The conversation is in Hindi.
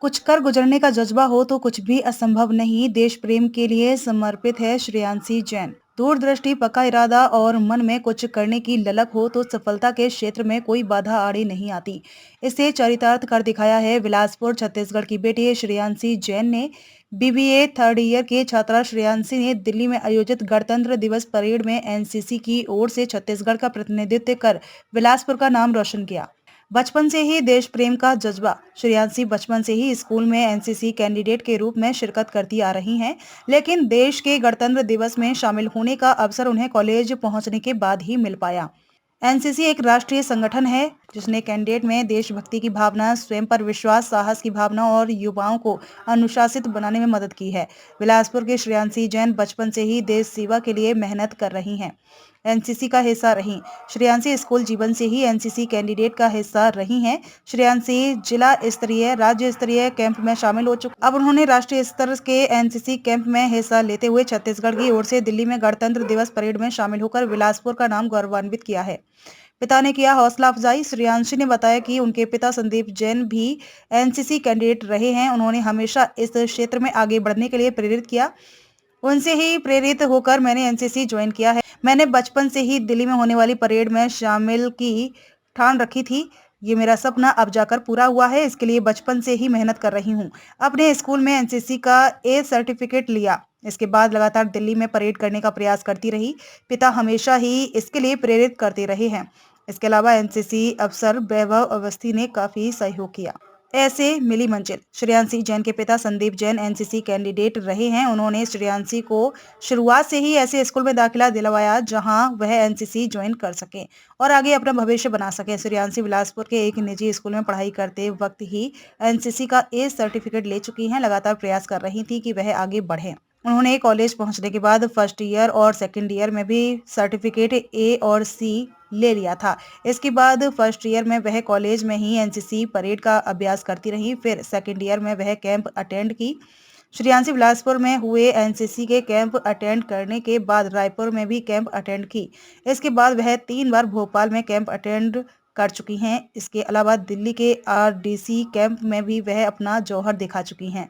कुछ कर गुजरने का जज्बा हो तो कुछ भी असंभव नहीं, देश प्रेम के लिए समर्पित है श्रेयांशी जैन। दूरदृष्टि, पक्का इरादा और मन में कुछ करने की ललक हो तो सफलता के क्षेत्र में कोई बाधा आड़ी नहीं आती। इसे चरितार्थ कर दिखाया है बिलासपुर छत्तीसगढ़ की बेटी श्रेयांशी जैन ने। बीबीए थर्ड ईयर के छात्रा श्रेयांशी ने दिल्ली में आयोजित गणतंत्र दिवस परेड में एनसीसी की ओर से छत्तीसगढ़ का प्रतिनिधित्व कर बिलासपुर का नाम रोशन किया। बचपन से ही देश प्रेम का जज्बा। श्रेयांशी बचपन से ही स्कूल में एनसीसी कैंडिडेट के रूप में शिरकत करती आ रही हैं, लेकिन देश के गणतंत्र दिवस में शामिल होने का अवसर उन्हें कॉलेज पहुंचने के बाद ही मिल पाया। एनसीसी एक राष्ट्रीय संगठन है जिसने कैंडिडेट में देशभक्ति की भावना, स्वयं पर विश्वास, साहस की भावना और युवाओं को अनुशासित बनाने में मदद की है। बिलासपुर के श्रेयांशी जैन बचपन से ही देश सेवा के लिए मेहनत कर रही हैं। एनसीसी का हिस्सा रही। श्रेयांशी स्कूल जीवन से ही एनसीसी कैंडिडेट का हिस्सा रही हैं। श्रेयांशी जिला स्तरीय, राज्य स्तरीय कैंप में शामिल हो चुकी। अब उन्होंने राष्ट्रीय स्तर के एनसीसी कैंप में हिस्सा लेते हुए छत्तीसगढ़ की ओर से दिल्ली में गणतंत्र दिवस परेड में शामिल होकर बिलासपुर का नाम गौरवान्वित किया है। पिता ने किया हौसला अफजाई। श्रेयांशी ने बताया कि उनके पिता संदीप जैन भी एनसीसी कैंडिडेट रहे हैं। उन्होंने हमेशा इस क्षेत्र में आगे बढ़ने के लिए प्रेरित किया। उनसे ही प्रेरित होकर मैंने एनसीसी ज्वाइन किया है। मैंने बचपन से ही दिल्ली में होने वाली परेड में शामिल की ठान रखी थी। ये मेरा सपना अब जाकर पूरा हुआ है। इसके लिए बचपन से ही मेहनत कर रही हूँ। अपने स्कूल में एनसीसी का ए सर्टिफिकेट लिया। इसके बाद लगातार दिल्ली में परेड करने का प्रयास करती रही। पिता हमेशा ही इसके लिए प्रेरित करते रहे हैं। इसके अलावा एनसीसी अफसर वैभव अवस्थी ने काफी सहयोग किया। ऐसे मिली मंजिल। श्रेयांशी जैन के पिता संदीप जैन एनसीसी कैंडिडेट रहे हैं। उन्होंने श्रेयांशी को शुरुआत से ही ऐसे स्कूल में दाखिला दिलवाया जहां वह एनसीसी ज्वाइन कर सके और आगे अपना भविष्य बना सके। श्रेयांशी बिलासपुर के एक निजी स्कूल में पढ़ाई करते वक्त ही एनसीसी का ए सर्टिफिकेट ले चुकी हैं। लगातार प्रयास कर रही थी कि वह आगे बढ़े। उन्होंने कॉलेज पहुंचने के बाद फर्स्ट ईयर और सेकंड ईयर में भी सर्टिफिकेट ए और सी ले लिया था। इसके बाद फर्स्ट ईयर में वह कॉलेज में ही एनसीसी परेड का अभ्यास करती रही। फिर सेकंड ईयर में वह कैंप अटेंड की। श्रेयांशी बिलासपुर में हुए एनसीसी के कैंप अटेंड करने के बाद रायपुर में भी कैंप अटेंड की। इसके बाद वह 3 बार भोपाल में कैंप अटेंड कर चुकी हैं। इसके अलावा दिल्ली के आरडीसी कैंप में भी वह अपना जौहर दिखा चुकी हैं।